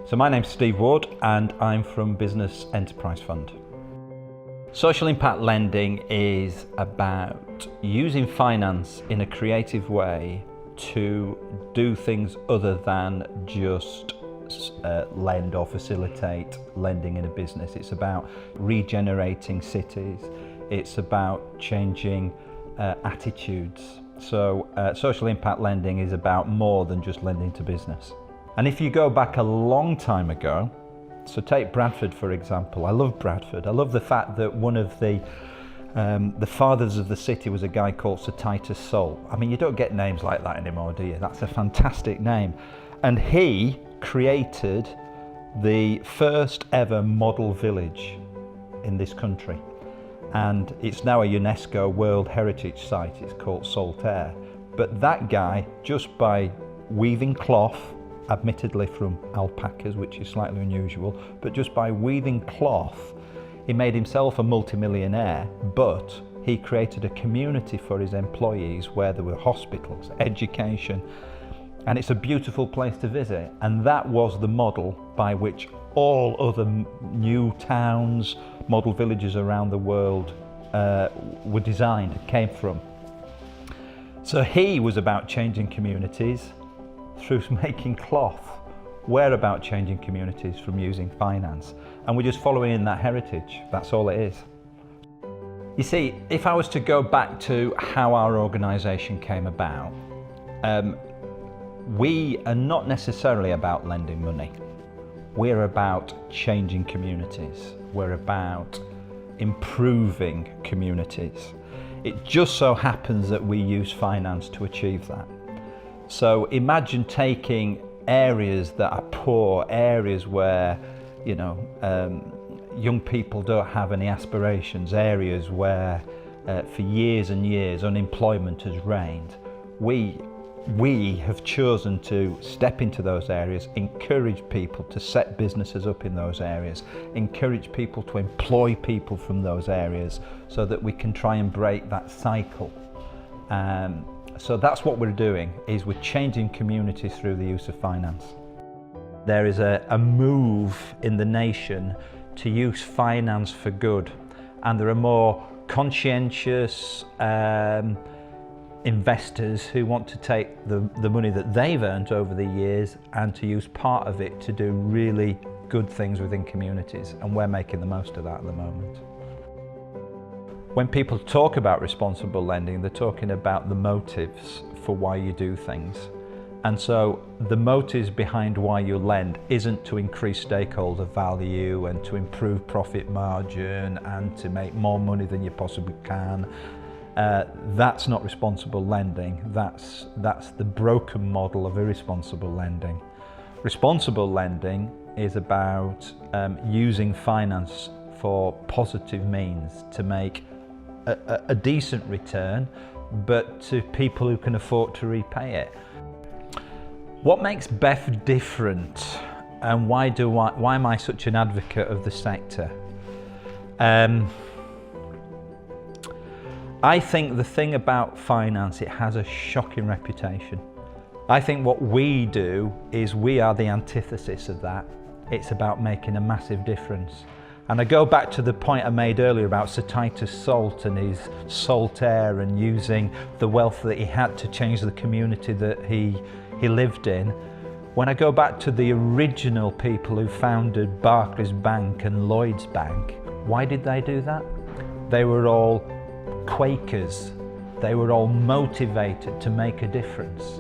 So my name's Steve Waud and I'm from Business Enterprise Fund. Social impact lending is about using finance in a creative way to do things other than just lend or facilitate lending in a business. It's about regenerating cities. It's about changing attitudes. So social impact lending is about more than just lending to business. And if you go back a long time ago, so take Bradford for example. I love Bradford. I love the fact that one of the fathers of the city was a guy called Sir Titus Salt. I mean, you don't get names like that anymore, do you? That's a fantastic name. And he created the first ever model village in this country. And it's now a UNESCO World Heritage Site. It's called Saltaire. But that guy, just by weaving cloth, admittedly from alpacas, which is slightly unusual, but just by weaving cloth, he made himself a multimillionaire, but he created a community for his employees where there were hospitals, education, and it's a beautiful place to visit. And that was the model by which all other new towns, model villages around the world were designed, came from. So he was about changing communities through making cloth. We're about changing communities from using finance. And we're just following in that heritage. That's all it is. You see, if I was to go back to how our organisation came about, we are not necessarily about lending money. We're about changing communities. We're about improving communities. It just so happens that we use finance to achieve that. So imagine taking areas that are poor, areas where, young people don't have any aspirations, areas where for years and years unemployment has reigned. We have chosen to step into those areas, encourage people to set businesses up in those areas, encourage people to employ people from those areas so that we can try and break that cycle. So that's what we're doing, is we're changing communities through the use of finance. There is a move in the nation to use finance for good, and there are more conscientious investors who want to take the money that they've earned over the years and to use part of it to do really good things within communities, and we're making the most of that at the moment. When people talk about responsible lending, they're talking about the motives for why you do things. And so the motives behind why you lend isn't to increase stakeholder value and to improve profit margin and to make more money than you possibly can. That's not responsible lending. That's the broken model of irresponsible lending. Responsible lending is about using finance for positive means to make a decent return, but to people who can afford to repay it. What makes BEF different, and why am I such an advocate of the sector? I think the thing about finance, it has a shocking reputation. I think what we do is we are the antithesis of that. It's about making a massive difference. And I go back to the point I made earlier about Sir Titus Salt and his Saltaire and using the wealth that he had to change the community that he lived in. When I go back to the original people who founded Barclays Bank and Lloyds Bank, why did they do that? They were all Quakers. They were all motivated to make a difference.